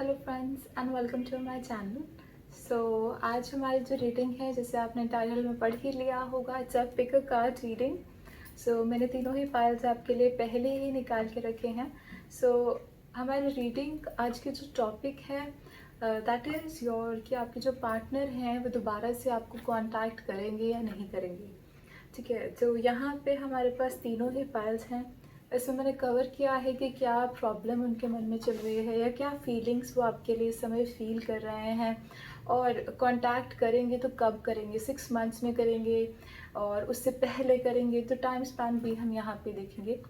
Hello friends and welcome to my channel. So आज हमारी जो रीडिंग है, जैसे आपने टाइटल में पढ़ ही लिया होगा, it's a pick a card reading. So मैंने तीनों ही पाइल्स आपके लिए पहले ही निकाल के रखे हैं। सो हमारी रीडिंग आज की जो टॉपिक है दैट इज़ योर कि आपके जो पार्टनर हैं वो दोबारा से आपको कांटेक्ट करेंगे या नहीं करेंगे। ठीक है, तो यहाँ पे हमारे पास तीनों ही पाइल्स हैं। इसमें मैंने कवर किया है कि क्या प्रॉब्लम उनके मन में चल रही है या क्या फीलिंग्स वो आपके लिए इस समय फील कर रहे हैं, और कांटेक्ट करेंगे तो कब करेंगे, 6 मंथ्स में करेंगे और उससे पहले करेंगे, तो टाइम स्पैन भी हम यहाँ पे देखेंगे।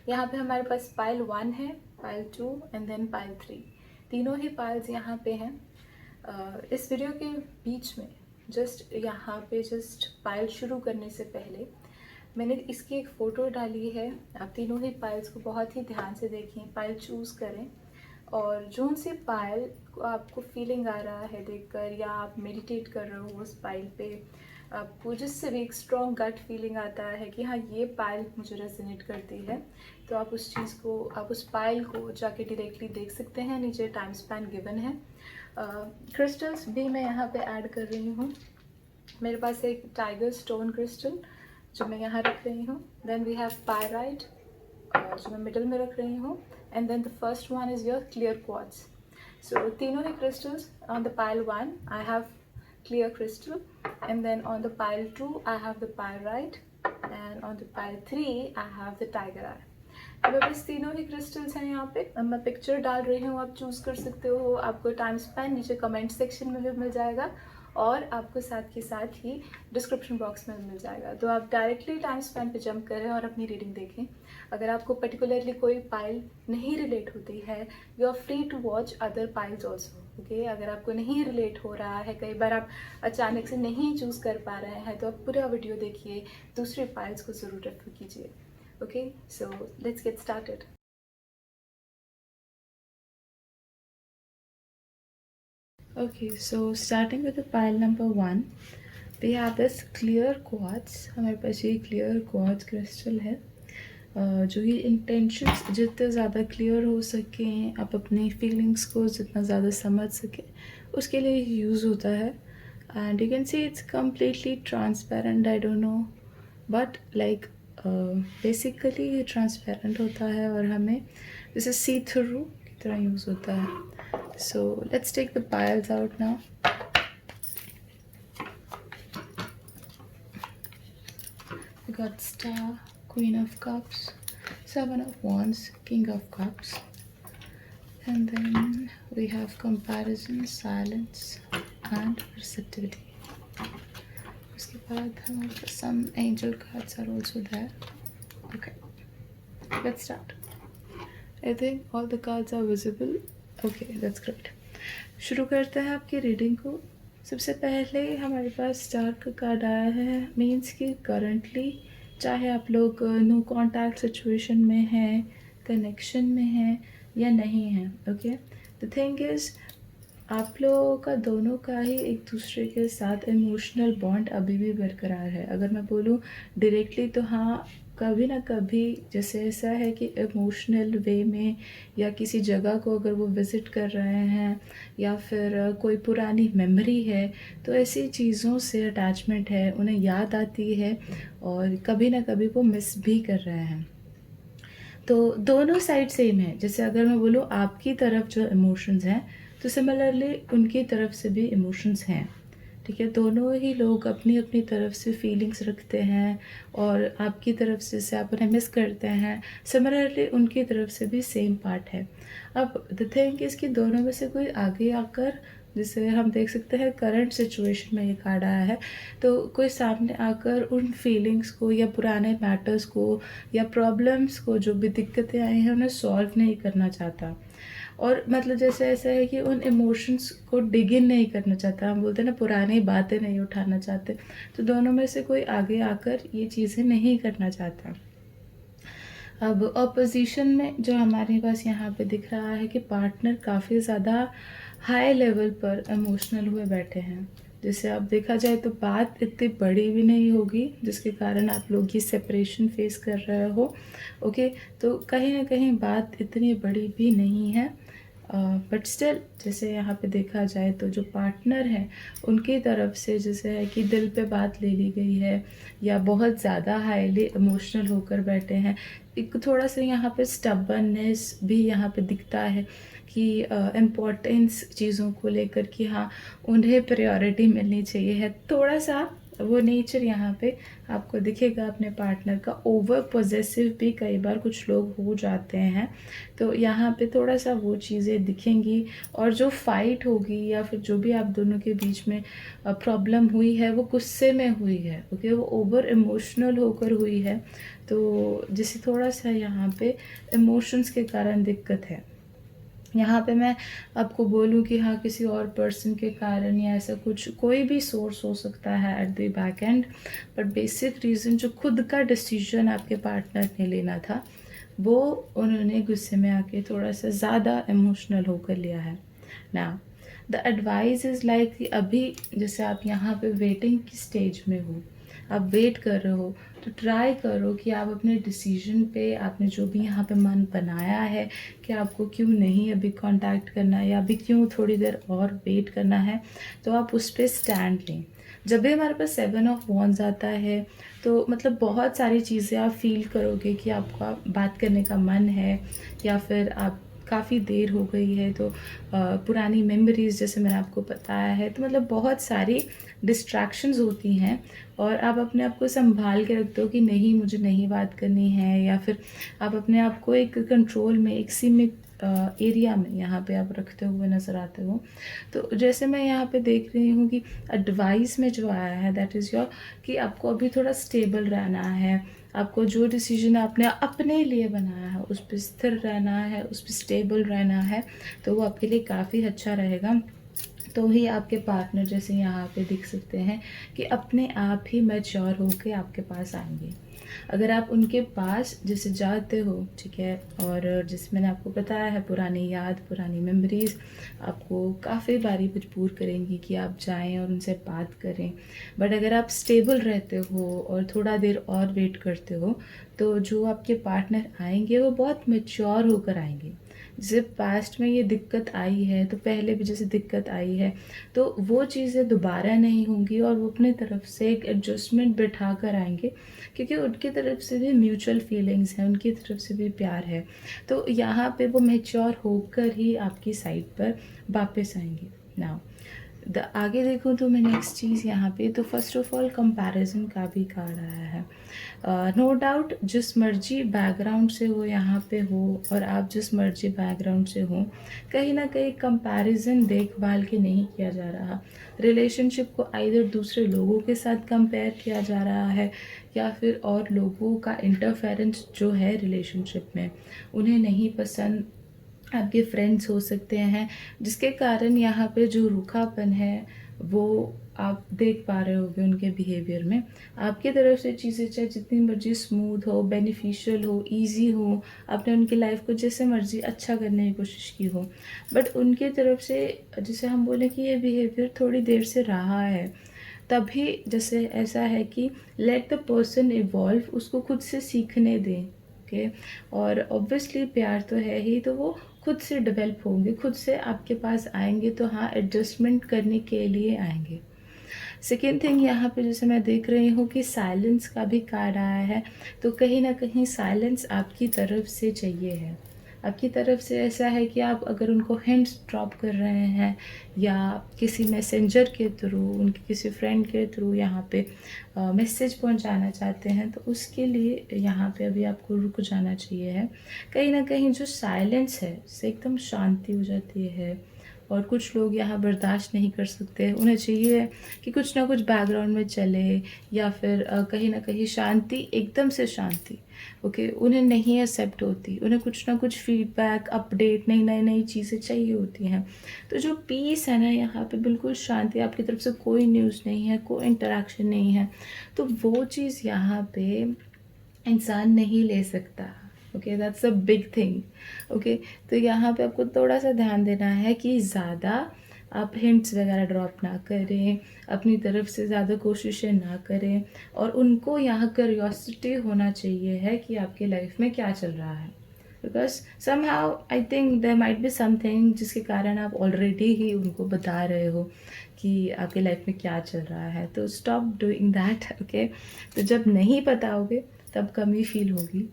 यहाँ पे हमारे पास पाइल 1 है, पाइल 2 एंड देन पाइल 3। तीनों ही पाइल्स यहाँ पे हैं। इस वीडियो के बीच में जस्ट पाइल शुरू करने से पहले मैंने इसकी एक फ़ोटो डाली है। आप तीनों ही पाइल्स को बहुत ही ध्यान से देखें, पाइल चूज़ करें, और जो सी पायल को आपको फीलिंग आ रहा है देखकर, या आप मेडिटेट कर रहे हो उस पायल पे, आपको जिससे भी एक स्ट्रॉन्ग गट फीलिंग आता है कि हाँ ये पायल मुझे रेजोनेट करती है, तो आप उस पायल को जाके डायरेक्टली देख सकते हैं। नीचे टाइम स्पैन गिवन है। क्रिस्टल्स भी मैं यहाँ पे ऐड कर रही हूँ। मेरे पास एक टाइगर स्टोन क्रिस्टल जो मैं यहाँ रख रही हूँ, देन वी हैव पायराइट जो मैं मिडल में रख रही हूँ, and then the first one is your clear quartz. So तीनों ही crystals, on the pile 1 I have clear crystal, and then on the pile 2 I have the pyrite, and on the pile 3 I have the tiger eye। अब बस तीनों ही crystals हैं यहाँ पे। अब मैं पिक्चर डाल रही हूँ, आप चूज़ कर सकते हो। आपको टाइम स्पैन नीचे कमेंट सेक्शन में भी मिल जाएगा, और आपको साथ के साथ ही डिस्क्रिप्शन बॉक्स में मिल जाएगा, तो आप डायरेक्टली टाइम स्पैन पे जंप करें और अपनी रीडिंग देखें। अगर आपको पर्टिकुलरली कोई पाइल नहीं रिलेट होती है, you are free to watch other piles also. Okay, अगर आपको नहीं रिलेट हो रहा है, कई बार आप अचानक से नहीं चूज़ कर पा रहे हैं, तो आप पूरा वीडियो देखिए, दूसरे पाइल्स को ज़रूर रेफर कीजिए। Okay, so let's get started. Okay, so starting with the pile number 1, we have this clear quartz। हमारे पास ये clear quartz crystal है, जो ये इंटेंशंस जितने ज़्यादा क्लियर हो सकें, आप अपनी फीलिंग्स को जितना ज़्यादा समझ सकें, उसके लिए यूज़ होता है। And you can see it's completely transparent, I don't know, but like basically ये ट्रांसपेरेंट होता है और हमें जैसे सी थ्रू की तरह यूज़ होता है। So let's take the piles out now. We got Star, Queen of Cups, Seven of Wands, King of Cups, and then we have Comparison, Silence and Receptivity. उसके बाद हमारे पास some angel cards are also there. Okay, let's start. I think all the cards are visible. Okay, that's great. शुरू करते हैं आपकी reading को। सबसे पहले हमारे पास स्टार का कार्ड आया है, मीन्स कि करंटली चाहे आप लोग नो कॉन्टैक्ट सिचुएशन में हैं, कनेक्शन में हैं या नहीं हैं। ओके, द थिंग इज़ आप लोगों का दोनों का ही एक दूसरे के साथ इमोशनल बॉन्ड अभी भी बरकरार है। अगर मैं बोलूँ डायरेक्टली तो हाँ, कभी ना कभी जैसे ऐसा है कि इमोशनल वे में, या किसी जगह को अगर वो विज़िट कर रहे हैं, या फिर कोई पुरानी मेमोरी है, तो ऐसी चीज़ों से अटैचमेंट है, उन्हें याद आती है और कभी ना कभी वो मिस भी कर रहे हैं। तो दोनों साइड सेम है। जैसे अगर मैं बोलूँ आपकी तरफ जो इमोशंस हैं, तो सिमिलरली उनकी तरफ से भी इमोशंस हैं। ठीक है, दोनों ही लोग अपनी अपनी तरफ से फीलिंग्स रखते हैं, और आपकी तरफ से आप उन्हें मिस करते हैं, सिमिलरली उनकी तरफ से भी सेम पार्ट है। अब द थिंग इज़ कि दोनों में से कोई आगे आकर, जिसे हम देख सकते हैं करंट सिचुएशन में ये कार्ड आया है, तो कोई सामने आकर उन फीलिंग्स को या पुराने मैटर्स को या प्रॉब्लम्स को, जो भी दिक्कतें आई हैं, उन्हें सॉल्व नहीं करना चाहता। और मतलब जैसे ऐसा है कि उन इमोशंस को डिग इन नहीं करना चाहता। हम बोलते हैं ना, पुरानी बातें नहीं उठाना चाहते। तो दोनों में से कोई आगे आकर ये चीज़ें नहीं करना चाहता। अब ऑपोजिशन में जो हमारे पास यहाँ पे दिख रहा है कि पार्टनर काफ़ी ज़्यादा हाई लेवल पर इमोशनल हुए बैठे हैं। जैसे अब देखा जाए तो बात इतनी बड़ी भी नहीं होगी जिसके कारण आप लोग ये सेपरेशन फेस कर रहे हो। ओके, तो कहीं ना कहीं बात इतनी बड़ी भी नहीं है। बट स्टिल जैसे यहाँ पे देखा जाए तो जो पार्टनर है उनकी तरफ से जैसे है कि दिल पे बात ले ली गई है, या बहुत ज़्यादा हाईली इमोशनल होकर बैठे हैं। एक थोड़ा सा यहाँ पे स्टबर्ननेस भी यहाँ पे दिखता है कि इम्पोर्टेंस चीज़ों को लेकर कि हाँ, उन्हें प्रायोरिटी मिलनी चाहिए है। थोड़ा सा वो नेचर यहाँ पे आपको दिखेगा अपने पार्टनर का। ओवर पॉसेसिव भी कई बार कुछ लोग हो जाते हैं, तो यहाँ पे थोड़ा सा वो चीज़ें दिखेंगी। और जो फाइट होगी या फिर जो भी आप दोनों के बीच में प्रॉब्लम हुई है वो गुस्से में हुई है, ओके, वो ओवर इमोशनल होकर हुई है। तो जैसे थोड़ा सा यहाँ पे इमोशंस के कारण दिक्कत है। यहाँ पे मैं आपको बोलूँ कि हाँ, किसी और पर्सन के कारण या ऐसा कुछ कोई भी सोर्स हो सकता है at the back and, but basic reason जो खुद का डिसीजन आपके पार्टनर ने लेना था वो उन्होंने गुस्से में आके थोड़ा सा ज़्यादा इमोशनल होकर लिया है ना। द एडवाइस इज़ लाइक कि अभी जैसे आप यहाँ पे वेटिंग की स्टेज में हो, आप वेट कर रहे हो, तो ट्राई करो कि आप अपने डिसीजन पे, आपने जो भी यहाँ पे मन बनाया है कि आपको क्यों नहीं अभी कांटेक्ट करना है या अभी क्यों थोड़ी देर और वेट करना है, तो आप उस पर स्टैंड लें। जब भी हमारे पास 7 ऑफ वॉन्ड्स आता है तो मतलब बहुत सारी चीज़ें आप फील करोगे कि आपका बात करने का मन है, या फिर आप काफ़ी देर हो गई है तो पुरानी मेमोरीज़ जैसे मैंने आपको बताया है, तो मतलब बहुत सारी डिस्ट्रैक्शंस होती हैं और आप अपने आप को संभाल के रखते हो कि नहीं, मुझे नहीं बात करनी है, या फिर आप अपने आप को एक कंट्रोल में, एक सीमित एरिया में यहाँ पे आप रखते हुए नज़र आते हो। तो जैसे मैं यहाँ पे देख रही हूँ कि एडवाइस में जो आया है दैट इज़ योर, कि आपको अभी थोड़ा स्टेबल रहना है, आपको जो डिसीजन आपने अपने लिए बनाया है उस पर स्थिर रहना है, उस पर स्टेबल रहना है, तो वो आपके लिए काफ़ी अच्छा रहेगा। तो ही आपके पार्टनर जैसे यहाँ पे दिख सकते हैं कि अपने आप ही मैच्योर होके आपके पास आएंगे। अगर आप उनके पास जैसे जाते हो, ठीक है, और जैसे मैंने आपको बताया है, पुरानी याद, पुरानी मेमोरीज़ आपको काफ़ी बारी मजबूर करेंगी कि आप जाएं और उनसे बात करें। बट अगर आप स्टेबल रहते हो और थोड़ा देर और वेट करते हो, तो जो आपके पार्टनर आएंगे वो बहुत मैच्योर होकर आएंगे। जैसे पास्ट में ये दिक्कत आई है, तो पहले भी जैसे दिक्कत आई है, तो वो चीज़ें दोबारा नहीं होंगी और वो अपने तरफ से एक एडजस्टमेंट बैठा कर आएंगे, क्योंकि उनकी तरफ से भी म्यूचुअल फीलिंग्स हैं, उनकी तरफ से भी प्यार है। तो यहाँ पे वो मैच्योर होकर ही आपकी साइड पर वापस आएंगे। नाउ आगे देखो तो मैं नेक्स्ट चीज़ यहाँ पे, तो फर्स्ट ऑफ ऑल कंपैरिजन का भी कार्ड आया है। नो डाउट जिस मर्जी बैकग्राउंड से हो यहाँ पे हो, और आप जिस मर्जी बैकग्राउंड से हो, कहीं ना कहीं कंपैरिजन देखभाल के नहीं किया जा रहा। रिलेशनशिप को आइदर दूसरे लोगों के साथ कंपेयर किया जा रहा है, या फिर और लोगों का इंटरफेरेंस जो है रिलेशनशिप में उन्हें नहीं पसंद। आपके फ्रेंड्स हो सकते हैं जिसके कारण यहाँ पे जो रूखापन है वो आप देख पा रहे होगे उनके बिहेवियर में। आपकी तरफ से चीज़ें चाहे जितनी मर्जी स्मूथ हो, बेनिफिशियल हो, इजी हो, आपने उनकी लाइफ को जैसे मर्जी अच्छा करने की कोशिश की हो, बट उनकी तरफ से जैसे हम बोले कि ये बिहेवियर थोड़ी देर से रहा है, तभी जैसे ऐसा है कि लेट द पर्सन इवॉल्व, उसको खुद से सीखने दें। ओके, और ऑब्वियसली प्यार तो है ही, तो वो खुद से डेवलप होंगे, खुद से आपके पास आएंगे, तो हाँ, एडजस्टमेंट करने के लिए आएंगे। सेकेंड थिंग यहाँ पे जैसे मैं देख रही हूँ कि साइलेंस का भी कार्ड आया है, तो कहीं ना कहीं साइलेंस आपकी तरफ से चाहिए है। आपकी तरफ से ऐसा है कि आप अगर उनको हिंट्स ड्रॉप कर रहे हैं या किसी मैसेंजर के थ्रू, उनके किसी फ्रेंड के थ्रू यहाँ पे मैसेज पहुँचाना चाहते हैं, तो उसके लिए यहाँ पे अभी आपको रुक जाना चाहिए है। कहीं ना कहीं जो साइलेंस है उससे एकदम शांति हो जाती है, और कुछ लोग यहाँ बर्दाश्त नहीं कर सकते, उन्हें चाहिए कि कुछ ना कुछ बैकग्राउंड में चले, या फिर कहीं ना कहीं शांति, एकदम से शांति, ओके, उन्हें नहीं एक्सेप्ट होती, उन्हें कुछ ना कुछ फीडबैक, अपडेट, नई नई नई चीज़ें चाहिए होती हैं। तो जो पीस है ना यहाँ पे, बिल्कुल शांति, आपकी तरफ से कोई न्यूज़ नहीं है, कोई इंटरेक्शन नहीं है, तो वो चीज़ यहाँ पे इंसान नहीं ले सकता। Okay, that's a big thing. Okay, तो यहाँ पे आपको थोड़ा सा ध्यान देना है कि ज़्यादा आप हिंट्स वगैरह ड्रॉप ना करें, अपनी तरफ से ज़्यादा कोशिशें ना करें, और उनको यहाँ क्यूरियोसिटी होना चाहिए है कि आपकी लाइफ में क्या चल रहा है। Because somehow I think there might be something जिसके कारण आप ऑलरेडी ही उनको बता रहे हो कि आपके लाइफ में क्या चल रहा है, तो स्टॉप डूइंग दैट, ओके। तो जब नहीं बताओगे तब कमी फील होगी।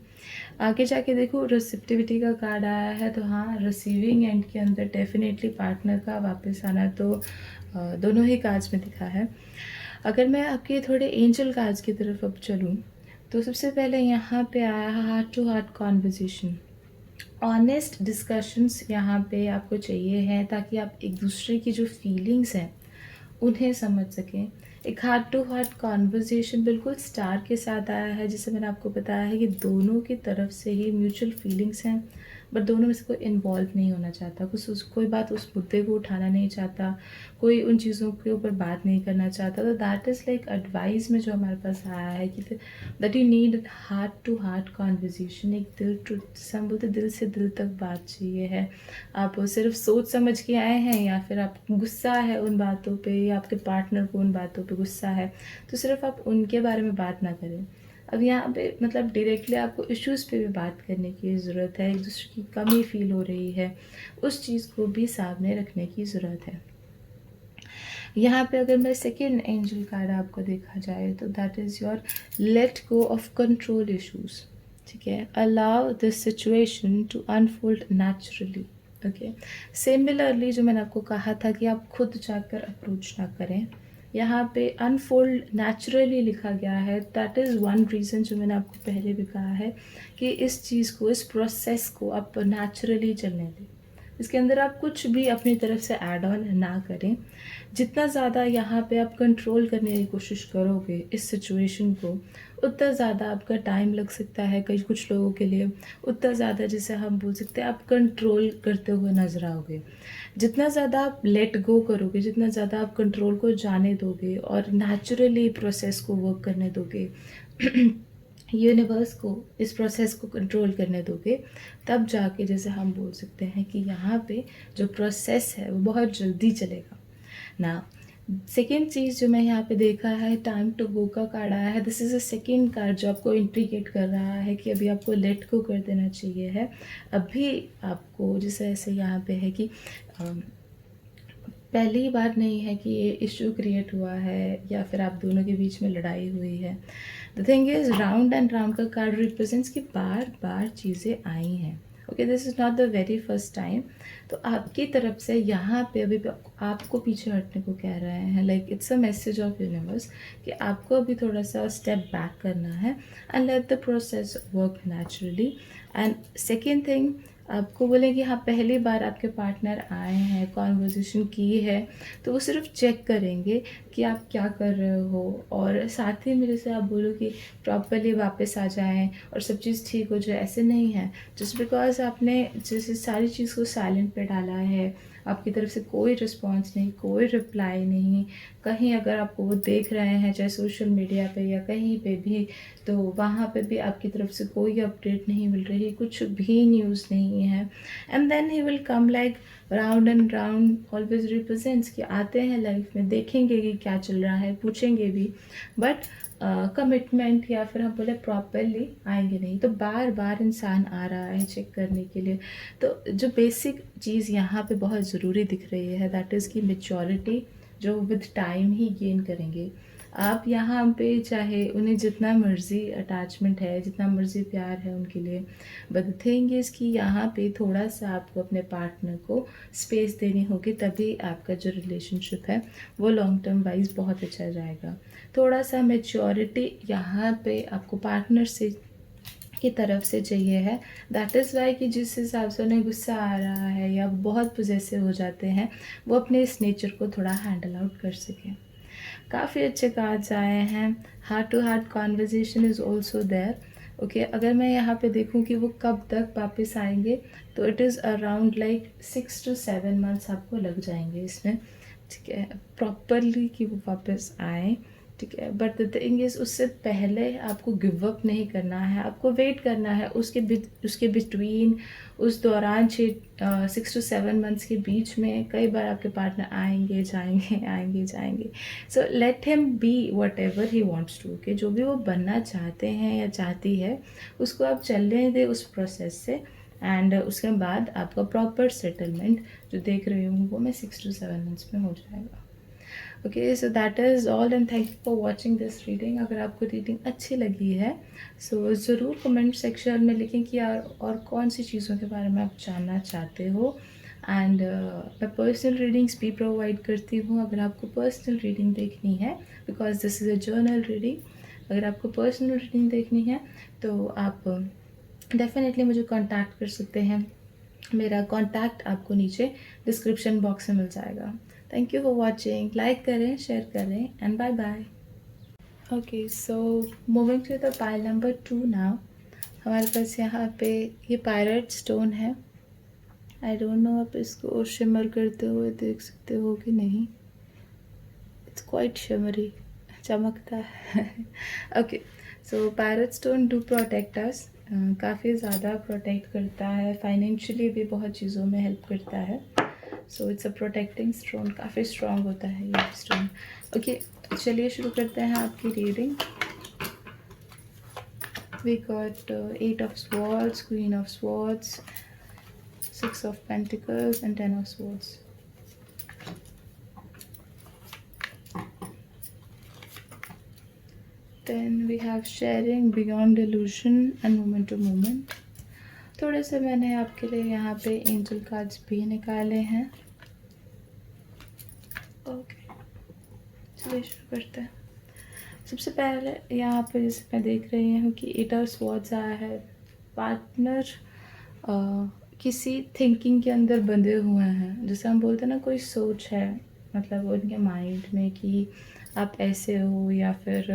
आगे जाके देखो रिसिप्टिविटी का कार्ड आया है, तो हाँ, रिसीविंग एंड के अंदर डेफिनेटली पार्टनर का वापस आना तो दोनों ही कार्ड्स में दिखा है। अगर मैं आपके थोड़े एंजल कार्ड्स की तरफ अब चलूँ, तो सबसे पहले यहाँ पे आया है heart to heart conversation. Honest discussions यहाँ पे आपको चाहिए हैं, ताकि आप एक दूसरे की जो फीलिंग्स हैं उन्हें समझ सकें। एक हार्ट टू हार्ट कॉन्वर्जेशन बिल्कुल स्टार के साथ आया है, जिसे मैंने आपको बताया है कि दोनों की तरफ से ही म्यूचुअल फीलिंग्स हैं, बट दोनों में से कोई इन्वॉल्व नहीं होना चाहता, कोई बात उस मुद्दे को उठाना नहीं चाहता, कोई उन चीज़ों के ऊपर बात नहीं करना चाहता। तो दैट इज़ लाइक एडवाइस में जो हमारे पास आया है कि that you need heart to heart conversation. एक दिल टू, हम बोलते दिल से दिल तक बात चाहिए है। आप सिर्फ सोच समझ के आए हैं, या फिर आप गुस्सा है उन बातों पे, या आपके पार्टनर को उन बातों पे गुस्सा है, तो सिर्फ आप उनके बारे में बात ना करें। अब यहाँ पे मतलब डायरेक्टली आपको इश्यूज़ पे भी बात करने की ज़रूरत है। एक दूसरे की कमी फील हो रही है, उस चीज़ को भी सामने रखने की ज़रूरत है। यहाँ पे अगर मैं सेकेंड एंजल कार्ड आपको देखा जाए, तो that is your let go of control issues. ठीक है, allow this situation to unfold naturally. Okay, similarly जो मैंने आपको कहा था कि आप खुद जाकर अप्रोच ना करें, यहाँ पे अनफोल्ड नेचुरली लिखा गया है। दैट इज़ वन रीज़न जो मैंने आपको पहले भी कहा है कि इस चीज़ को, इस प्रोसेस को आप नेचुरली चलने दें। इसके अंदर आप कुछ भी अपनी तरफ से ऐड ऑन ना करें। जितना ज़्यादा यहाँ पे आप कंट्रोल करने की कोशिश करोगे इस सिचुएशन को, उतना ज़्यादा आपका टाइम लग सकता है कई कुछ लोगों के लिए, उतना ज़्यादा जैसे हम बोल सकते हैं आप कंट्रोल करते हुए नजर आओगे। जितना ज़्यादा आप लेट गो करोगे, जितना ज़्यादा आप कंट्रोल को जाने दोगे और नेचुरली प्रोसेस को वर्क करने दोगे यूनिवर्स को इस प्रोसेस को कंट्रोल करने दोगे, तब जाके जैसे हम बोल सकते हैं कि यहाँ पे जो प्रोसेस है वो बहुत जल्दी चलेगा ना। सेकेंड चीज़ जो मैं यहाँ पे देखा है, टाइम टू गो का कार्ड आया है। This is a second card जो आपको इंडिकेट कर रहा है कि अभी आपको लेट गो कर देना चाहिए है। अभी आपको जैसे ऐसे यहाँ पे है कि पहली बार नहीं है कि ये इशू क्रिएट हुआ है या फिर आप दोनों के बीच में लड़ाई हुई है। The thing is round and round का कार्ड रिप्रेजेंट्स कि बार बार चीज़ें आई हैं। Okay, this is not the very first time. तो आपकी तरफ से यहाँ पे अभी आपको पीछे हटने को कह रहे हैं, like it's a message of universe कि आपको अभी थोड़ा सा स्टेप बैक करना है and let the process work naturally. And second thing, आपको बोले कि हाँ पहली बार आपके पार्टनर आए हैं, कॉन्वर्जेशन की है, तो वो सिर्फ चेक करेंगे कि आप क्या कर रहे हो, और साथ ही मेरे से आप बोलो कि प्रॉपरली वापस आ जाएं और सब चीज़ ठीक हो जाए। ऐसे नहीं है जस्ट बिकॉज आपने जैसे सारी चीज़ को साइलेंट पे डाला है, आपकी तरफ से कोई रिस्पॉन्स नहीं, कोई रिप्लाई नहीं, कहीं अगर आपको वो देख रहे हैं चाहे सोशल मीडिया पे या कहीं पे भी, तो वहाँ पे भी आपकी तरफ से कोई अपडेट नहीं मिल रही, कुछ भी न्यूज़ नहीं है। And then he will come like round and round always represents कि आते हैं लाइफ में, देखेंगे कि क्या चल रहा है, पूछेंगे भी, बट कमिटमेंट या फिर हम बोले प्रॉपरली आएंगे नहीं। तो बार बार इंसान आ रहा है चेक करने के लिए। तो जो बेसिक चीज़ यहाँ पे बहुत ज़रूरी दिख रही है दैट इज़ की मेच्योरिटी, जो विद टाइम ही गेन करेंगे आप। यहाँ पे चाहे उन्हें जितना मर्ज़ी अटैचमेंट है, जितना मर्ज़ी प्यार है उनके लिए, बट द थिंग इज़ कि यहाँ पे थोड़ा सा आपको अपने पार्टनर को स्पेस देनी होगी, तभी आपका जो रिलेशनशिप है वो लॉन्ग टर्म वाइज बहुत अच्छा जाएगा। थोड़ा सा मेच्योरिटी यहाँ पे आपको पार्टनर से की तरफ से चाहिए है। दैट इज़ वाई कि जिस हिसाब से उन्हें गुस्सा आ रहा है या बहुत पोजेसिव हो जाते हैं, वो अपने इस नेचर को थोड़ा हैंडल आउट कर सकें। काफ़ी अच्छे कार्ड्स आए हैं। Heart to heart conversation is also there. Okay, अगर मैं यहाँ पे देखूँ कि वो कब तक वापस आएंगे, तो it is around like 6 to 7 months आपको लग जाएंगे इसमें। ठीक है, प्रॉपरली कि वो वापस आएँ। ठीक है, बट द थिंग इज़ उससे पहले आपको गिव अप नहीं करना है, आपको वेट करना है। उसके बिटवीन, उस दौरान 6 to 7 मंथ्स के बीच में कई बार आपके पार्टनर आएंगे जाएंगे आएंगे जाएंगे। So let him be whatever he wants to. जो भी वो बनना चाहते हैं या चाहती है, उसको आप चलने दें उस प्रोसेस से, एंड उसके बाद आपका प्रॉपर सेटलमेंट जो देख रही हूँ वो मैं 6 to 7 मंथ्स में हो जाएगा। Okay, so that is all and thank you for watching this reading. अगर आपको रीडिंग अच्छी लगी है सो ज़रूर कमेंट सेक्शन में लिखें कि यार और कौन सी चीज़ों के बारे में आप जानना चाहते हो। एंड मैं पर्सनल रीडिंग्स भी प्रोवाइड करती हूँ अगर आपको पर्सनल रीडिंग देखनी है, because this is a journal reading. अगर आपको पर्सनल रीडिंग देखनी है तो आप डेफिनेटली मुझे कांटेक्ट कर सकते हैं। मेरा कांटेक्ट आपको नीचे डिस्क्रिप्शन बॉक्स में मिल जाएगा। Thank you for watching. Like करें, शेयर करें and bye bye. Okay, so moving to the pile number 2 now. हमारे पास यहाँ पे ये पायरेट स्टोन है। आई डोंट नो आप इसको शिमर करते हुए देख सकते हो कि नहीं। इट्स क्वाइट शिमरी, चमकता है। Okay, so pirate stone do protect us, काफ़ी ज़्यादा प्रोटेक्ट करता है, फाइनेंशियली भी बहुत चीज़ों में हेल्प करता है। So it's a protecting stone, काफ़ी स्ट्रॉन्ग होता है ये स्टोन। ओके, चलिए शुरू करते हैं आपकी reading. We got 8 of swords, Queen of swords, 6 of pentacles and 10 of swords. Then we have sharing beyond illusion and moment to moment. थोड़े से मैंने आपके लिए यहाँ पे एंजल कार्ड्स भी निकाले हैं। ओके, चलिए शुरू करते हैं। सबसे पहले यहाँ पे जैसे मैं देख रही हूँ कि 8 of swords आया है। पार्टनर किसी थिंकिंग के अंदर बंधे हुए हैं, जैसे हम बोलते हैं ना कोई सोच है, मतलब उनके माइंड में कि आप ऐसे हो, या फिर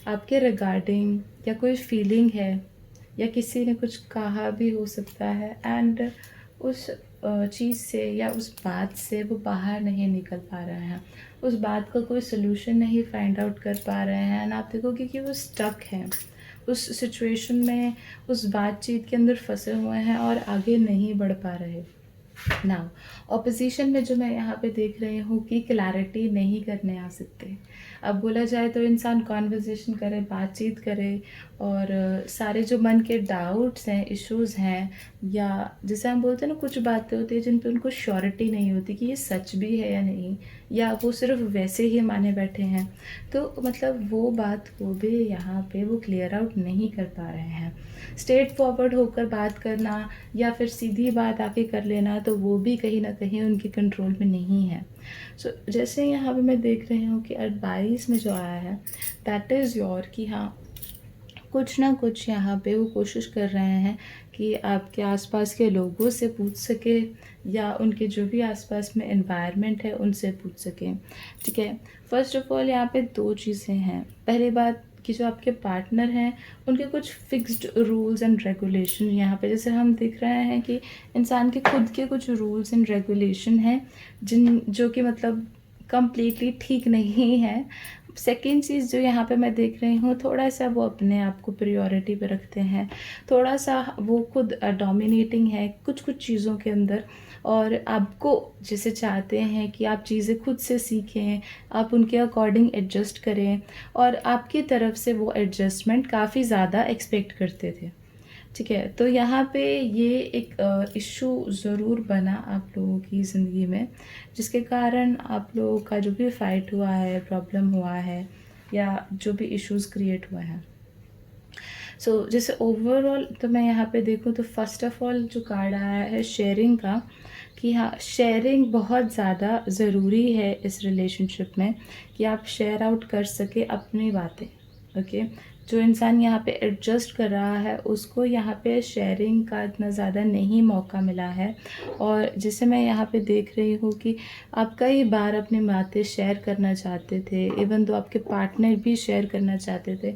आपके रिगार्डिंग या कोई फीलिंग है, या किसी ने कुछ कहा भी हो सकता है। एंड उस चीज़ से या उस बात से वो बाहर नहीं निकल पा रहे हैं, उस बात का कोई सोल्यूशन नहीं फाइंड आउट कर पा रहे हैं। एंड आप देखोगे कि वो स्टक हैं उस सिचुएशन में, उस बातचीत के अंदर फंसे हुए हैं और आगे नहीं बढ़ पा रहे। नाउ ऑपोजिशन में जो मैं यहाँ पे देख रही हूँ कि क्लैरिटी नहीं करने आ सकते। अब बोला जाए तो इंसान कॉन्वर्जेसन करे, बातचीत करे, और सारे जो मन के डाउट्स हैं, इश्यूज़ हैं, या जैसे हम बोलते हैं ना कुछ बातें होती है जिन पे उनको श्योरिटी नहीं होती कि ये सच भी है या नहीं, या वो सिर्फ वैसे ही माने बैठे हैं, तो मतलब वो बात को भी यहाँ पे वो क्लियर आउट नहीं कर पा रहे हैं। स्ट्रेट फॉरवर्ड होकर बात करना या फिर सीधी बात आके कर लेना, तो वो भी कहीं ना कहीं उनके कंट्रोल में नहीं है। सो जैसे यहाँ पे मैं देख रही हूँ कि एडवाइस में जो आया है दैट इज़ योर, कि हाँ कुछ ना कुछ यहाँ पे वो कोशिश कर रहे हैं कि आपके आसपास के लोगों से पूछ सके, या उनके जो भी आसपास में एनवायरनमेंट है उनसे पूछ सकें। ठीक है, फर्स्ट ऑफ ऑल यहाँ पे 2 चीज़ें हैं। पहली बात कि जो आपके पार्टनर हैं उनके कुछ फिक्स्ड रूल्स एंड रेगुलेशन यहाँ पे, जैसे हम देख रहे हैं कि इंसान के खुद के कुछ रूल्स एंड रेगुलेशन हैं जो कि मतलब कम्प्लीटली ठीक नहीं है। सेकेंड चीज़ जो यहाँ पे मैं देख रही हूँ, थोड़ा सा वो अपने आप को प्रायोरिटी पे रखते हैं, थोड़ा सा वो खुद डोमिनेटिंग है कुछ कुछ चीज़ों के अंदर, और आपको जैसे चाहते हैं कि आप चीज़ें खुद से सीखें, आप उनके अकॉर्डिंग एडजस्ट करें, और आपकी तरफ से वो एडजस्टमेंट काफ़ी ज़्यादा एक्सपेक्ट करते थे। ठीक है, तो यहाँ पे ये एक इशू ज़रूर बना आप लोगों की ज़िंदगी में, जिसके कारण आप लोगों का जो भी फाइट हुआ है, प्रॉब्लम हुआ है, या जो भी इश्यूज़ क्रिएट हुए हैं। सो जैसे ओवरऑल तो मैं यहाँ पे देखूँ तो फर्स्ट ऑफ ऑल जो कार्ड आया है शेयरिंग का, कि हाँ शेयरिंग बहुत ज़्यादा ज़रूरी है इस रिलेशनशिप में, कि आप शेयर आउट कर सके अपनी बातें। ओके, जो इंसान यहाँ पे एडजस्ट कर रहा है उसको यहाँ पे शेयरिंग का इतना ज़्यादा नहीं मौका मिला है। और जैसे मैं यहाँ पे देख रही हूँ कि आप कई बार अपनी बातें शेयर करना चाहते थे, इवन तो आपके पार्टनर भी शेयर करना चाहते थे,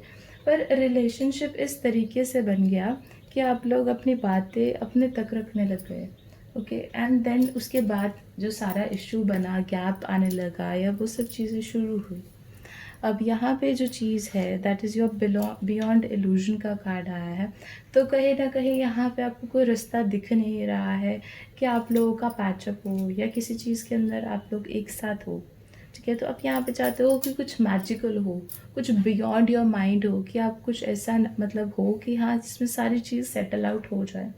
पर रिलेशनशिप इस तरीके से बन गया कि आप लोग अपनी बातें अपने तक रखने लग गए। ओके, एंड देन उसके बाद जो सारा इशू बना, गैप आने लगा, या वो सब चीज़ें शुरू हुई। अब यहाँ पे जो चीज़ है that is your beyond illusion का कार्ड आया है, तो कहीं ना कहीं यहाँ पे आपको कोई रास्ता दिख नहीं रहा है कि आप लोगों का पैचअप हो, या किसी चीज़ के अंदर आप लोग एक साथ हो। ठीक है, तो आप यहाँ पे चाहते हो कि कुछ मैजिकल हो, कुछ बियॉन्ड योर माइंड हो, कि आप कुछ ऐसा मतलब हो कि हाँ जिसमें सारी चीज़ सेटल आउट हो जाए।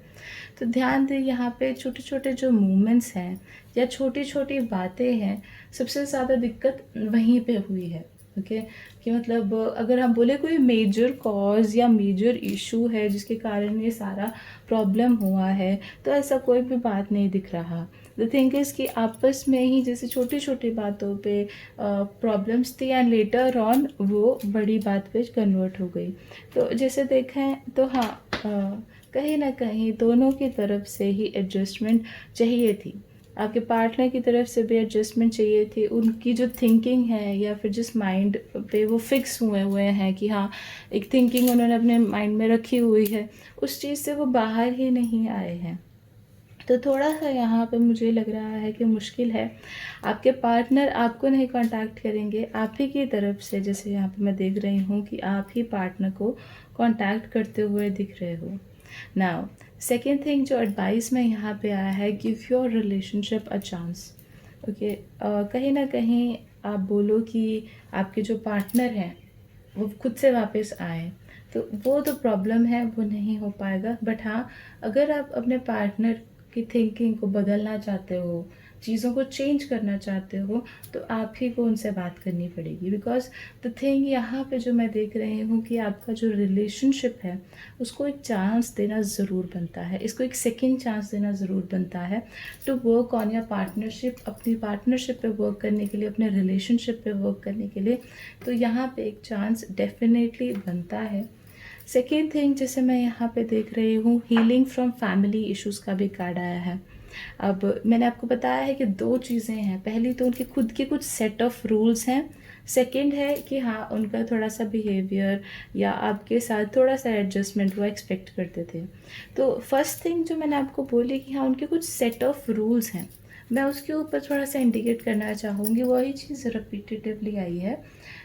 तो ध्यान दें यहाँ पे छोटे छोटे जो मूवमेंट्स हैं या छोटी छोटी बातें हैं, सबसे ज़्यादा दिक्कत वहीं पे हुई है। ओके, कि मतलब अगर हम बोले कोई मेजर कॉज या मेजर इशू है जिसके कारण ये सारा प्रॉब्लम हुआ है, तो ऐसा कोई भी बात नहीं दिख रहा। द थिंग इज़ कि आपस में ही जैसे छोटी छोटी बातों पे प्रॉब्लम्स थी एंड लेटर ऑन वो बड़ी बात पे कन्वर्ट हो गई। तो जैसे देखें तो हाँ, कहीं ना कहीं दोनों की तरफ से ही एडजस्टमेंट चाहिए थी। आपके पार्टनर की तरफ से भी एडजस्टमेंट चाहिए थी। उनकी जो थिंकिंग है या फिर जिस माइंड पे वो फिक्स हुए हुए हैं कि हाँ, एक थिंकिंग उन्होंने अपने माइंड में रखी हुई है, उस चीज़ से वो बाहर ही नहीं आए हैं। तो थोड़ा सा यहाँ पे मुझे लग रहा है कि मुश्किल है। आपके पार्टनर आपको नहीं कांटेक्ट करेंगे, आप ही की तरफ से, जैसे यहाँ पे मैं देख रही हूँ कि आप ही पार्टनर को कांटेक्ट करते हुए दिख रहे हो। नाउ सेकेंड थिंग जो एडवाइस में यहाँ पे आया है, give your relationship a chance. Okay, कहीं ना कहीं आप बोलो कि आपके जो पार्टनर हैं वो खुद से वापस आए, तो वो तो प्रॉब्लम है, वो नहीं हो पाएगा। बट हाँ, अगर आप अपने पार्टनर की थिंकिंग को बदलना चाहते हो, चीज़ों को चेंज करना चाहते हो, तो आप ही को उनसे बात करनी पड़ेगी। बिकॉज द थिंग यहाँ पे जो मैं देख रही हूँ कि आपका जो रिलेशनशिप है उसको एक चांस देना ज़रूर बनता है, इसको एक सेकेंड चांस देना ज़रूर बनता है to work on your partnership, अपनी पार्टनरशिप पे वर्क करने के लिए, अपने रिलेशनशिप पे वर्क करने के लिए। तो यहाँ पे एक चांस डेफिनेटली बनता है। सेकेंड थिंग जैसे मैं यहाँ पे देख रही हूँ, हीलिंग फ्रॉम फैमिली इश्यूज़ का भी कार्ड आया है। अब मैंने आपको बताया है कि दो चीज़ें हैं। पहली तो उनके खुद के कुछ सेट ऑफ रूल्स हैं। सेकंड है कि हाँ, उनका थोड़ा सा बिहेवियर या आपके साथ थोड़ा सा एडजस्टमेंट वो एक्सपेक्ट करते थे। तो फर्स्ट थिंग जो मैंने आपको बोली कि हाँ, उनके कुछ सेट ऑफ रूल्स हैं, मैं उसके ऊपर थोड़ा सा इंडिकेट करना चाहूँगी। वही चीज़ रिपीटेटिवली आई है।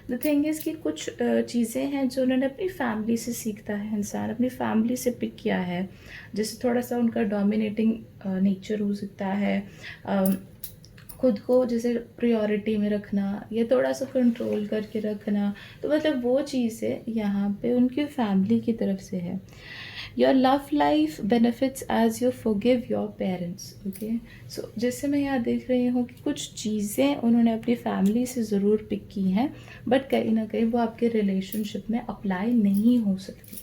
द थिंग इज़ कि कुछ चीज़ें हैं जो उन्होंने अपनी फैमिली से सीखता है, इंसान अपनी फैमिली से पिक किया है। जैसे थोड़ा सा उनका डोमिनेटिंग नेचर हो सकता है, खुद को जैसे प्रायोरिटी में रखना या थोड़ा सा कंट्रोल करके रखना। तो मतलब वो चीज़ें यहाँ पे उनकी फैमिली की तरफ से है। Your love life benefits as you forgive your parents. Okay, so जैसे मैं यहाँ देख रही हूँ कि कुछ चीज़ें उन्होंने अपनी फैमिली से ज़रूर पिक की हैं, बट कहीं ना कहीं वो आपके रिलेशनशिप में अप्लाई नहीं हो सकती।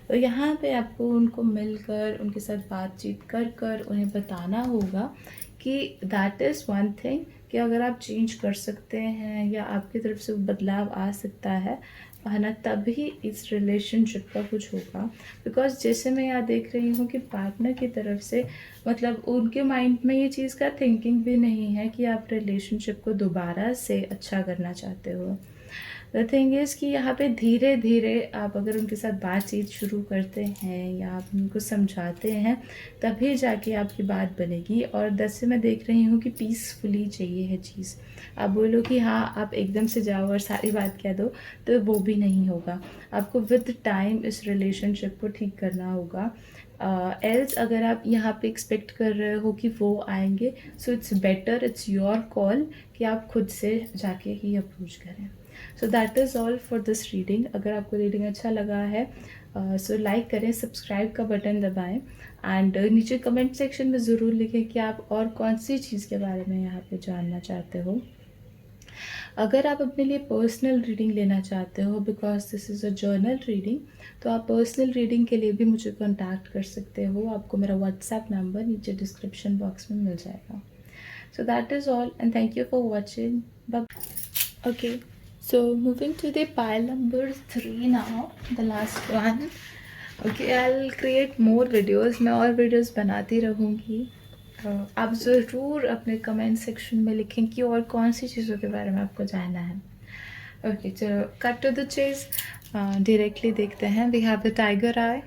तो यहाँ पे आपको उनको मिलकर, उनके साथ बातचीत कर कर उन्हें बताना होगा कि दैट इज़ वन थिंग, कि अगर आप चेंज कर सकते हैं या आपकी तरफ से बदलाव आ सकता है ना, तभी इस रिलेशनशिप का कुछ होगा। बिकॉज जैसे मैं यहाँ देख रही हूँ कि पार्टनर की तरफ से मतलब उनके माइंड में ये चीज़ का थिंकिंग भी नहीं है कि आप रिलेशनशिप को दोबारा से अच्छा करना चाहते हो। द थिंग इज़ कि यहाँ पे धीरे धीरे आप अगर उनके साथ बातचीत शुरू करते हैं या आप उनको समझाते हैं, तभी जाके आपकी बात बनेगी। और 10 से मैं देख रही हूँ कि पीसफुली चाहिए है चीज़। आप बोलो कि हाँ, आप एकदम से जाओ और सारी बात कह दो, तो वो भी नहीं होगा। आपको विद टाइम इस रिलेशनशिप को ठीक करना होगा। एल्स अगर आप यहाँ पे एक्सपेक्ट कर रहे हो कि वो आएंगे, so it's better, it's your call कि आप खुद से जाके ही अप्रोच करें। सो that is all for this reading. अगर आपको रीडिंग अच्छा लगा है सो लाइक करें, सब्सक्राइब का बटन दबाएं एंड नीचे कमेंट सेक्शन में ज़रूर लिखें कि आप और कौन सी चीज़ के बारे में यहाँ पे जानना चाहते हो। अगर आप अपने लिए पर्सनल रीडिंग लेना चाहते हो, because this is a journal reading, तो आप पर्सनल रीडिंग के लिए भी मुझे कॉन्टैक्ट कर सकते हो। आपको मेरा व्हाट्सएप नंबर नीचे डिस्क्रिप्शन बॉक्स में मिल जाएगा। So that is all and thank you for watching. Bye. Okay, so moving to the pile number 3 now, the last one. Okay, I'll create more videos, मैं और videos बनाती रहूँगी। आप ज़रूर अपने कमेंट सेक्शन में लिखें कि और कौन सी चीज़ों के बारे में आपको जानना है। ओके, चलो cut to the chase, directly देखते हैं। We have the tiger eye.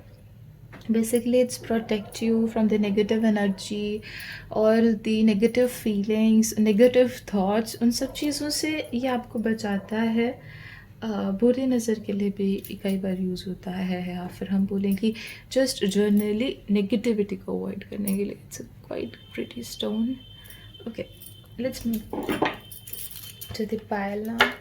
Basically it's protect you from the negative energy और the negative feelings, negative thoughts, उन सब चीज़ों से ये आपको बचाता है। बुरी नज़र के लिए भी कई बार यूज़ होता है, या फिर हम बोलें कि जस्ट जर्नली नेगेटिविटी को अवॉइड करने के लिए। It's quite pretty stone. Okay, let's move to the pile now.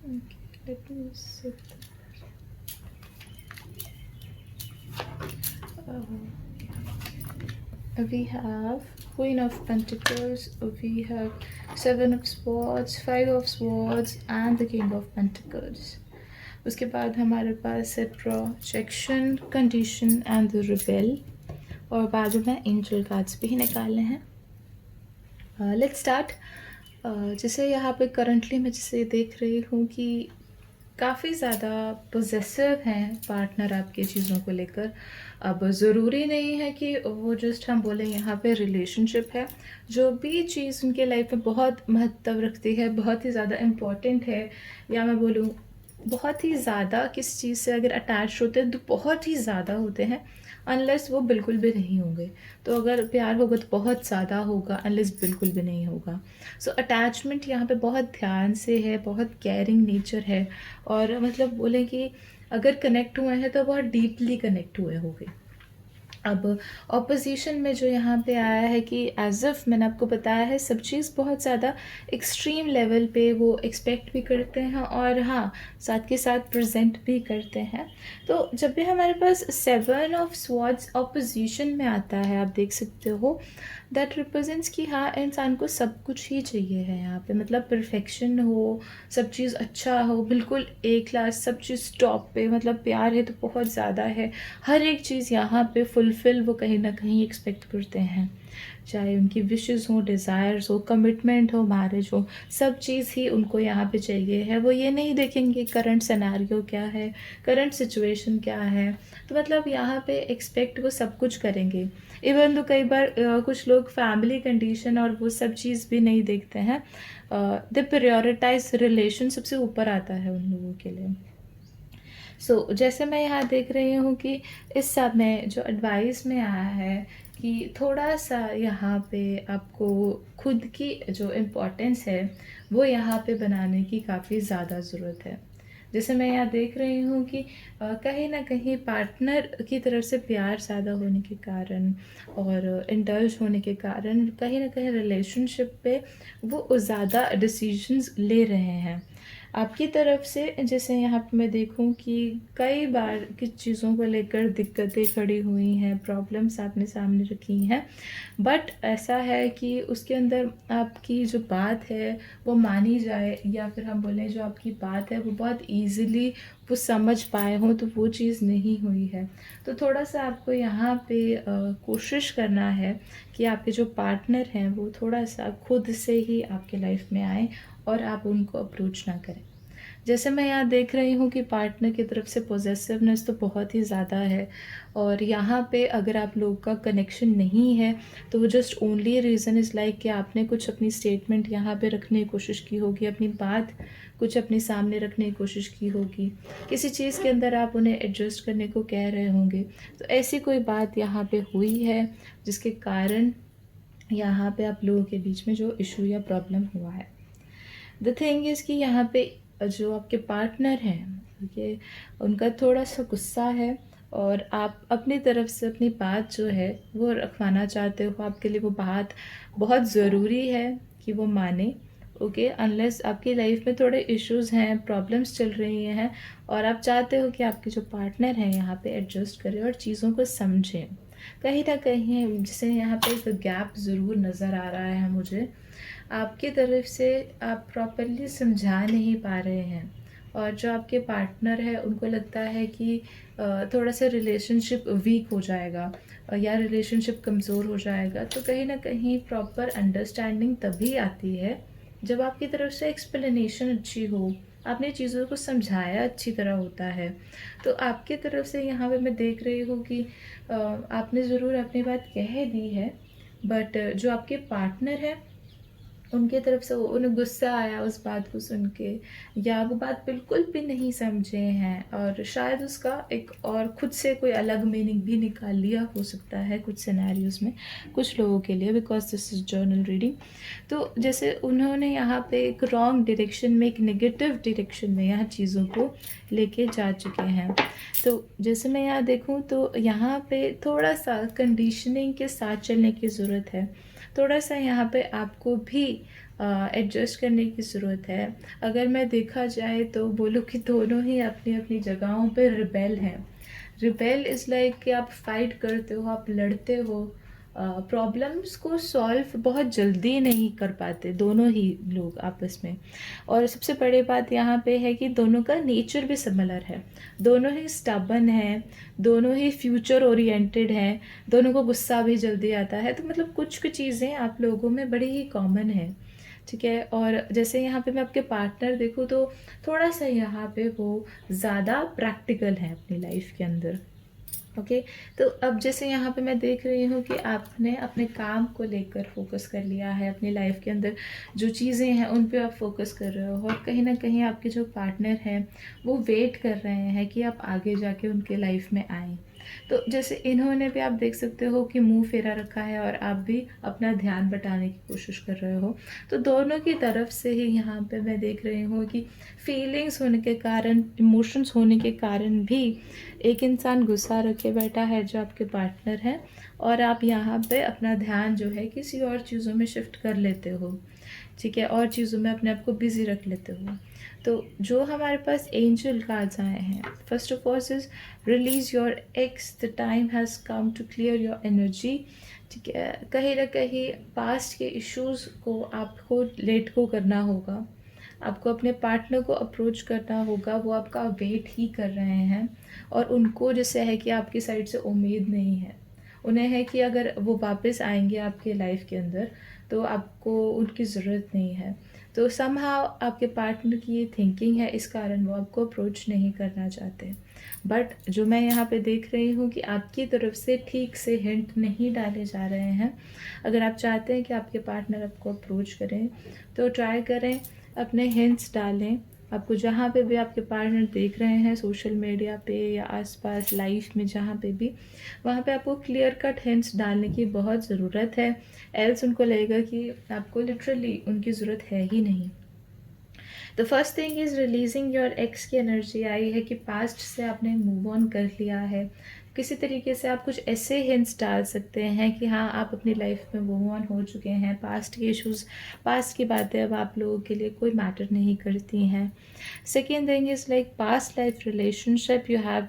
Okay, let me sit. We have Queen of Pentacles, we have Seven of Swords, Five of Swords and the King of Pentacles. उसके बाद हमारे पास है projection, condition and the rebel, और बाद में angel cards भी निकाले हैं. Let's start. जैसे यहाँ पे करंटली मैं जैसे देख रही हूँ कि काफ़ी ज़्यादा पोजेसिव हैं पार्टनर आपके चीज़ों को लेकर. अब ज़रूरी नहीं है कि वो जस्ट हम बोलें यहाँ पे रिलेशनशिप है. जो भी चीज़ उनके लाइफ में बहुत महत्व रखती है, बहुत ही ज़्यादा इम्पॉर्टेंट है, या मैं बोलूँ बहुत ही ज़्यादा किस चीज़ से अगर अटैच होते हैं तो बहुत ही ज़्यादा होते हैं, अनलेस वो बिल्कुल भी नहीं होंगे. तो अगर प्यार होगा तो बहुत ज़्यादा होगा, अनलेस बिल्कुल भी नहीं होगा. सो अटैचमेंट यहाँ पे बहुत ध्यान से है, बहुत केयरिंग नेचर है, और मतलब बोले कि अगर कनेक्ट हुए हैं तो बहुत डीपली कनेक्ट हुए होंगे. अब ऑपोजिशन में जो यहाँ पे आया है कि एज इफ़ मैंने आपको बताया है सब चीज़ बहुत ज़्यादा एक्सट्रीम लेवल पे वो एक्सपेक्ट भी करते हैं, और हाँ साथ के साथ प्रेजेंट भी करते हैं. तो जब भी हमारे पास सेवन ऑफ स्वॉर्ड्स ऑपोजिशन में आता है, आप देख सकते हो दैट रिप्रेजेंट्स कि हाँ इंसान को सब कुछ ही चाहिए है यहाँ पे. मतलब परफेक्शन हो, सब चीज़ अच्छा हो, बिल्कुल ए क्लास, सब चीज़ टॉप पे. मतलब प्यार है तो बहुत ज़्यादा है, हर एक चीज़ यहाँ पे फुलफ़िल वो कहीं ना कहीं एक्सपेक्ट करते हैं. चाहे उनकी विशेस हो, डिज़ायर्स हो, कमिटमेंट हो, मैरिज हो, सब चीज़ ही उनको यहाँ पे चाहिए है. वो ये नहीं देखेंगे करंट सिनेरियो क्या है, करंट सिचुएशन क्या है. तो मतलब यहाँ पे एक्सपेक्ट वो सब कुछ करेंगे. इवन तो कई बार कुछ लोग फैमिली कंडीशन और वो सब चीज़ भी नहीं देखते हैं. दे प्रायोरिटाइज रिलेशन सबसे ऊपर आता है उन लोगों के लिए. जैसे मैं यहाँ देख रही हूँ कि इस समय जो एडवाइस में आया है कि थोड़ा-सा यहाँ पे आपको खुद की जो इम्पोर्टेंस है, वो यहाँ पे बनाने की काफ़ी ज़्यादा ज़रूरत है. जैसे मैं यहाँ देख रही हूँ कि कहीं न कहीं पार्टनर की तरफ से प्यार ज़्यादा होने के कारण और इंडल्ज होने के कारण कहीं न कहीं रिलेशनशिप पे वो ज़्यादा डिसीजंस ले रहे हैं. आपकी तरफ से जैसे यहाँ पे मैं देखूँ कि कई बार किस चीज़ों को लेकर दिक्कतें खड़ी हुई हैं, प्रॉब्लम्स आपने सामने रखी हैं, बट ऐसा है कि उसके अंदर आपकी जो बात है वो मानी जाए, या फिर हम बोलें जो आपकी बात है वो बहुत ईज़िली वो समझ पाए हों, तो वो चीज़ नहीं हुई है. तो थोड़ा-सा आपको यहाँ पे कोशिश करना है कि आपके जो पार्टनर हैं वो थोड़ा-सा खुद से ही आपके लाइफ में आएँ और आप उनको अप्रोच ना करें. जैसे मैं यहाँ देख रही हूँ कि पार्टनर की तरफ से पॉसेसिवनेस तो बहुत ही ज़्यादा है, और यहाँ पे अगर आप लोग का कनेक्शन नहीं है तो वो just only reason is like कि आपने कुछ अपनी स्टेटमेंट यहाँ पे रखने की कोशिश की होगी, अपनी बात कुछ अपने सामने रखने की कोशिश की होगी, किसी चीज़ के अंदर आप उन्हें एडजस्ट करने को कह रहे होंगे. तो ऐसी कोई बात यहाँ पे हुई है जिसके कारण यहाँ पे आप लोगों के बीच में जो इशू या प्रॉब्लम हुआ है. द थिंग इज़ कि यहाँ पे जो आपके पार्टनर हैं, ओके, उनका थोड़ा-सा गुस्सा है, और आप अपनी तरफ से अपनी बात जो है वो रखवाना चाहते हो. आपके लिए वो बात बहुत ज़रूरी है कि वो माने, ओके, अनलेस आपकी लाइफ में थोड़े इश्यूज़ हैं, प्रॉब्लम्स चल रही हैं, और आप चाहते हो कि आपके जो पार्टनर हैं यहाँ पे एडजस्ट करें और चीज़ों को समझें. कहीं न कहीं जैसे यहाँ पे एक गैप ज़रूर नज़र आ रहा है मुझे. आपकी तरफ से आप प्रॉपरली समझा नहीं पा रहे हैं, और जो आपके पार्टनर है उनको लगता है कि थोड़ा सा रिलेशनशिप वीक हो जाएगा, या रिलेशनशिप कमज़ोर हो जाएगा. तो कहीं ना कहीं प्रॉपर अंडरस्टैंडिंग तभी आती है जब आपकी तरफ से एक्सप्लेनेशन अच्छी हो, आपने चीज़ों को समझाया अच्छी तरह होता है. तो आपकी तरफ से यहाँ पे मैं देख रही हूँ कि आपने ज़रूर अपनी बात कह दी है, बट जो आपके पार्टनर है उनके तरफ से उन्हें गुस्सा आया उस बात को सुन के, या वो बात बिल्कुल भी नहीं समझे हैं, और शायद उसका एक और खुद से कोई अलग मीनिंग भी निकाल लिया हो सकता है कुछ सिनेरियोज़ में, कुछ लोगों के लिए, because this is journal reading. तो जैसे उन्होंने यहाँ पे एक रॉन्ग डायरेक्शन में, एक नेगेटिव डायरेक्शन में यहाँ चीज़ों को लेके जा चुके हैं. तो जैसे मैं यहाँ देखूँ तो यहाँ पे थोड़ा सा कंडीशनिंग के साथ चलने की ज़रूरत है. थोड़ा सा यहाँ पे आपको भी एडजस्ट करने की ज़रूरत है। अगर मैं देखा जाए तो बोलूँ कि दोनों ही अपनी अपनी जगहों पे रिबेल हैं। रिबेल इज़ लाइक कि आप फाइट करते हो, आप लड़ते हो, प्रॉब्लम्स को सॉल्व बहुत जल्दी नहीं कर पाते दोनों ही लोग आपस में। और सबसे बड़ी बात यहाँ पे है कि दोनों का नेचर भी सिमिलर है, दोनों ही स्टबन हैं, दोनों ही फ्यूचर ओरिएंटेड हैं, दोनों को गुस्सा भी जल्दी आता है। तो मतलब कुछ चीज़ें आप लोगों में बड़ी ही कॉमन है, ठीक है। और जैसे यहाँ पे मैं आपके पार्टनर देखूँ तो थोड़ा सा यहाँ पे वो ज़्यादा प्रैक्टिकल है अपनी लाइफ के अंदर। ओके, तो अब जैसे यहाँ पे मैं देख रही हूँ कि आपने अपने काम को लेकर फोकस कर लिया है, अपनी लाइफ के अंदर जो चीज़ें हैं उन पे आप फोकस कर रहे हो, और कहीं ना कहीं आपके जो पार्टनर हैं वो वेट कर रहे हैं कि आप आगे जाके उनके लाइफ में आएँ। तो जैसे इन्होंने भी, आप देख सकते हो कि मुंह फेरा रखा है और आप भी अपना ध्यान बटाने की कोशिश कर रहे हो। तो दोनों की तरफ से ही यहाँ पे मैं देख रही हूँ कि फीलिंग्स होने के कारण, इमोशंस होने के कारण भी एक इंसान गुस्सा रखे बैठा है जो आपके पार्टनर है, और आप यहाँ पे अपना ध्यान जो है किसी और चीज़ों में शिफ्ट कर लेते हो, ठीक है, और चीज़ों में अपने आप को बिजी रख लेते हो। तो जो हमारे पास एंजल कार्ड्स आए हैं, first of all is release your ex, the time has come to clear your energy, ठीक है। कहीं ना कहीं पास्ट के इश्यूज़ को आपको लेट को करना होगा, आपको अपने पार्टनर को अप्रोच करना होगा, वो आपका वेट ही कर रहे हैं, और उनको जैसे है कि आपकी साइड से उम्मीद नहीं है, उन्हें है कि अगर वो वापस आएंगे आपके लाइफ के अंदर तो आपको उनकी ज़रूरत नहीं है। तो समहाउ आपके पार्टनर की ये थिंकिंग है, इस कारण वो आपको अप्रोच नहीं करना चाहते। बट जो मैं यहाँ पे देख रही हूँ कि आपकी तरफ से ठीक से हिंट नहीं डाले जा रहे हैं। अगर आप चाहते हैं कि आपके पार्टनर आपको अप्रोच करें तो ट्राई करें, अपने हिंट्स डालें। आपको जहाँ पे भी आपके पार्टनर देख रहे हैं, सोशल मीडिया पे या आसपास लाइफ में जहाँ पे भी, वहाँ पे आपको क्लियर कट हिंट्स डालने की बहुत ज़रूरत है, एल्स उनको लगेगा कि आपको लिटरली उनकी ज़रूरत है ही नहीं। The first thing is releasing your x की एनर्जी आई है कि पास्ट से आपने मूव ऑन कर लिया है। किसी तरीके से आप कुछ ऐसे हिंट्स डाल सकते हैं कि हाँ, आप अपनी लाइफ में मूव ऑन हो चुके हैं, पास्ट के इश्यूज़, पास्ट की बातें अब आप लोगों के लिए कोई मैटर नहीं करती हैं। Second thing is like past life relationship you have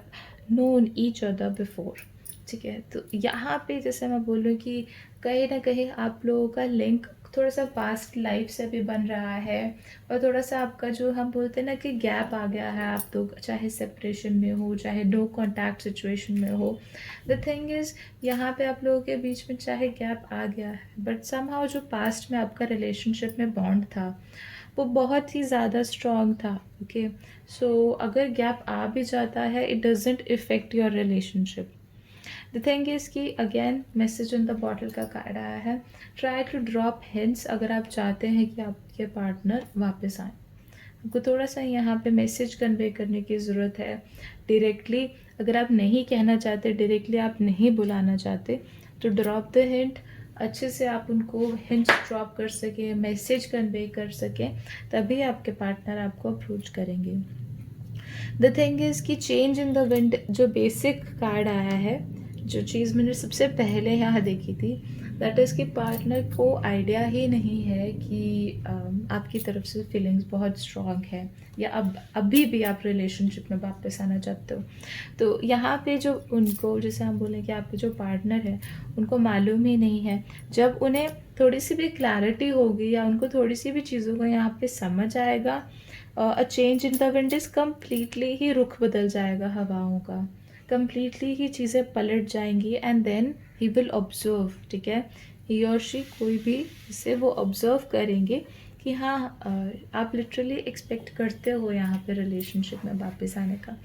known each other before, ठीक है। तो यहाँ पे जैसे मैं बोलूँ कि कहीं ना कहीं आप लोगों का लिंक थोड़ा सा पास्ट लाइफ से भी बन रहा है, और थोड़ा सा आपका जो हम बोलते हैं ना कि गैप आ गया है, आप तो चाहे सेपरेशन में हो, चाहे नो कॉन्टैक्ट सिचुएशन में हो। द थिंग इज़ यहाँ पे आप लोगों के बीच में चाहे गैप आ गया है, बट समहाउ जो पास्ट में आपका रिलेशनशिप में बॉन्ड था वो बहुत ही ज़्यादा स्ट्रॉन्ग था। ओके, सो अगर गैप आ भी जाता है, it doesn't effect your relationship. The thing is कि again message on the bottle का कार्ड आया है, ट्राई टू ड्रॉप हिंट्स अगर आप चाहते हैं कि आपके पार्टनर वापस आए। आपको थोड़ा सा यहाँ पे मैसेज कन्वे करने की ज़रूरत है डायरेक्टली। अगर आप नहीं कहना चाहते डायरेक्टली, आप नहीं बुलाना चाहते, तो ड्रॉप द हिंट, अच्छे से आप उनको हिंट्स ड्रॉप कर सकें, मैसेज कन्वे कर सकें, तभी आपके पार्टनर आपको अप्रोच करेंगे। द थिंग इज़ कि चेंज इन द विंड जो बेसिक कार्ड आया है, जो चीज़ मैंने सबसे पहले यहाँ देखी थी, दैट इज़ कि पार्टनर को आइडिया ही नहीं है कि आपकी तरफ से फीलिंग्स बहुत स्ट्रॉन्ग है, या अब अभी भी आप रिलेशनशिप में वापस आना चाहते हो। तो यहाँ पे जो उनको, जैसे हम बोलें कि आपके जो पार्टनर है उनको मालूम ही नहीं है। जब उन्हें थोड़ी सी भी क्लैरिटी होगी या उनको थोड़ी सी भी चीज़ों को यहाँ पे समझ आएगा, a change in the wind is completely ही रुख बदल जाएगा हवाओं का, कम्प्लीटली ही चीज़ें पलट जाएंगी, and then he will observe, ठीक है, ही और शी कोई भी इसे वो ऑब्जर्व करेंगे कि हाँ, आप लिटरली एक्सपेक्ट करते हो यहाँ पे रिलेशनशिप में वापस आने का।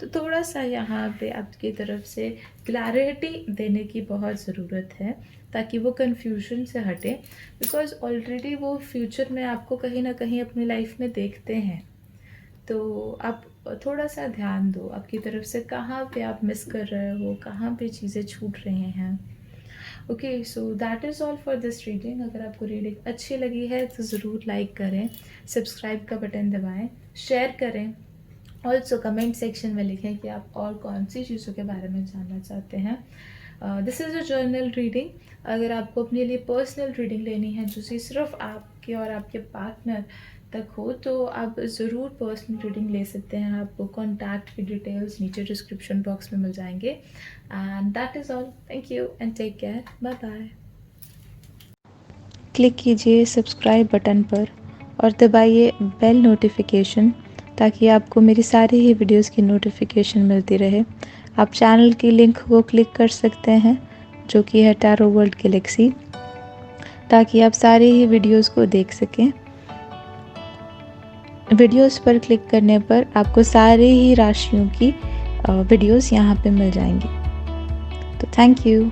तो थोड़ा सा यहाँ पे आपकी तरफ से क्लैरिटी देने की बहुत ज़रूरत है, ताकि वो कन्फ्यूजन से हटे, बिकॉज ऑलरेडी वो फ्यूचर में आपको कहीं ना कहीं अपनी लाइफ में देखते हैं। तो आप थोड़ा सा ध्यान दो आपकी तरफ से, कहाँ पे आप मिस कर रहे हो, कहाँ पे चीज़ें छूट रही हैं। Okay, so that is all for this reading. अगर आपको रीडिंग अच्छी लगी है तो ज़रूर लाइक करें, सब्सक्राइब का बटन दबाएं, शेयर करें, ऑल्सो कमेंट सेक्शन में लिखें कि आप और कौन सी चीज़ों के बारे में जानना चाहते हैं। This is a journal reading. अगर आपको अपने लिए पर्सनल रीडिंग लेनी है जो सिर्फ आपके और आपके पार्टनर तक हो, तो आप ज़रूर पर्सनल रीडिंग ले सकते हैं। आपको कॉन्टैक्ट की डिटेल्स नीचे डिस्क्रिप्शन बॉक्स में मिल जाएंगे। And that is all. Thank you and take care. Bye bye. Click कीजिए सब्सक्राइब बटन पर और दबाइए बेल नोटिफिकेशन ताकि आपको मेरी सारी ही वीडियोस की नोटिफिकेशन मिलती रहे। आप चैनल की लिंक को क्लिक कर सकते हैं जो कि है टैरो वर्ल्ड गैलेक्सी, ताकि आप सारी ही वीडियोस को देख सकें। वीडियोस पर क्लिक करने पर आपको सारी ही राशियों की वीडियोस यहाँ पे मिल जाएंगी। तो थैंक यू।